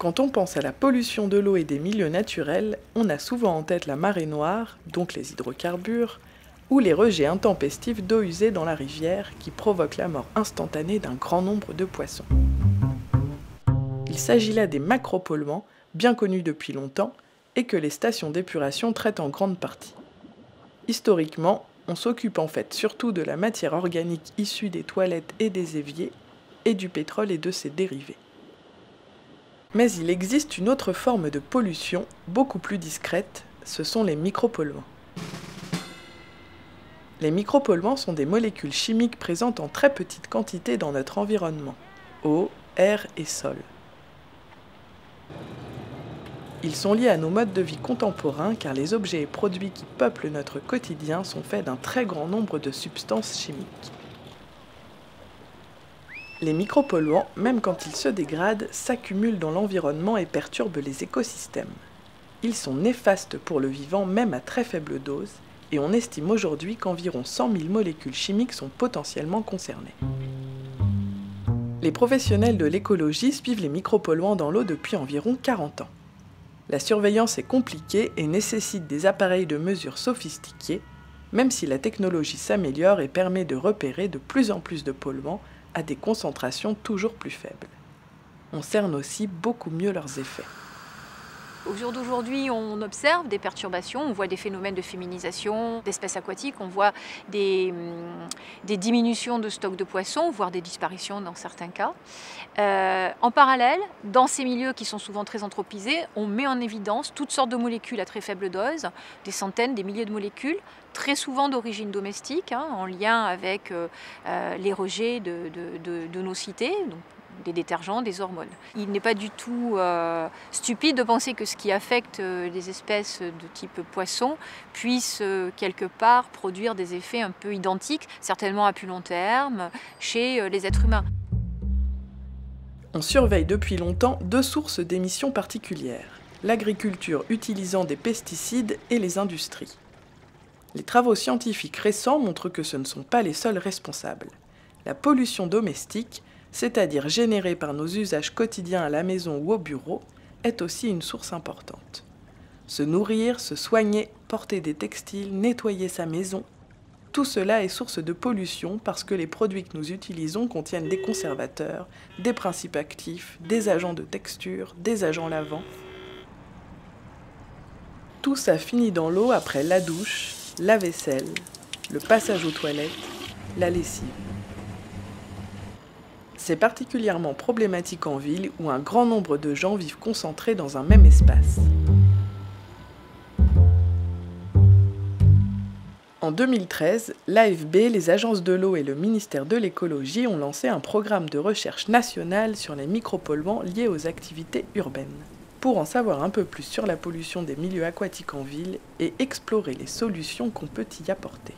Quand on pense à la pollution de l'eau et des milieux naturels, on a souvent en tête la marée noire, donc les hydrocarbures, ou les rejets intempestifs d'eau usée dans la rivière qui provoquent la mort instantanée d'un grand nombre de poissons. Il s'agit là des macropolluants, bien connus depuis longtemps, et que les stations d'épuration traitent en grande partie. Historiquement, on s'occupe en fait surtout de la matière organique issue des toilettes et des éviers, et du pétrole et de ses dérivés. Mais il existe une autre forme de pollution, beaucoup plus discrète, ce sont les micropolluants. Les micropolluants sont des molécules chimiques présentes en très petite quantité dans notre environnement, eau, air et sol. Ils sont liés à nos modes de vie contemporains car les objets et produits qui peuplent notre quotidien sont faits d'un très grand nombre de substances chimiques. Les micropolluants, même quand ils se dégradent, s'accumulent dans l'environnement et perturbent les écosystèmes. Ils sont néfastes pour le vivant même à très faible dose, et on estime aujourd'hui qu'environ 100 000 molécules chimiques sont potentiellement concernées. Les professionnels de l'écologie suivent les micropolluants dans l'eau depuis environ 40 ans. La surveillance est compliquée et nécessite des appareils de mesure sophistiqués, même si la technologie s'améliore et permet de repérer de plus en plus de polluants à des concentrations toujours plus faibles. On cerne aussi beaucoup mieux leurs effets. Au jour d'aujourd'hui, on observe des perturbations, on voit des phénomènes de féminisation d'espèces aquatiques, on voit des diminutions de stocks de poissons, voire des disparitions dans certains cas. En parallèle, dans ces milieux qui sont souvent très anthropisés, on met en évidence toutes sortes de molécules à très faible dose, des centaines, des milliers de molécules, très souvent d'origine domestique, en lien avec les rejets de nos cités. Donc, des détergents, des hormones. Il n'est pas du tout stupide de penser que ce qui affecte les espèces de type poisson puisse quelque part produire des effets un peu identiques, certainement à plus long terme, chez les êtres humains. On surveille depuis longtemps deux sources d'émissions particulières, l'agriculture utilisant des pesticides et les industries. Les travaux scientifiques récents montrent que ce ne sont pas les seuls responsables. La pollution domestique, c'est-à-dire générée par nos usages quotidiens à la maison ou au bureau, est aussi une source importante. Se nourrir, se soigner, porter des textiles, nettoyer sa maison, tout cela est source de pollution parce que les produits que nous utilisons contiennent des conservateurs, des principes actifs, des agents de texture, des agents lavants. Tout ça finit dans l'eau après la douche, la vaisselle, le passage aux toilettes, la lessive. C'est particulièrement problématique en ville où un grand nombre de gens vivent concentrés dans un même espace. En 2013, l'AFB, les agences de l'eau et le ministère de l'écologie ont lancé un programme de recherche national sur les micropolluants liés aux activités urbaines, pour en savoir un peu plus sur la pollution des milieux aquatiques en ville et explorer les solutions qu'on peut y apporter.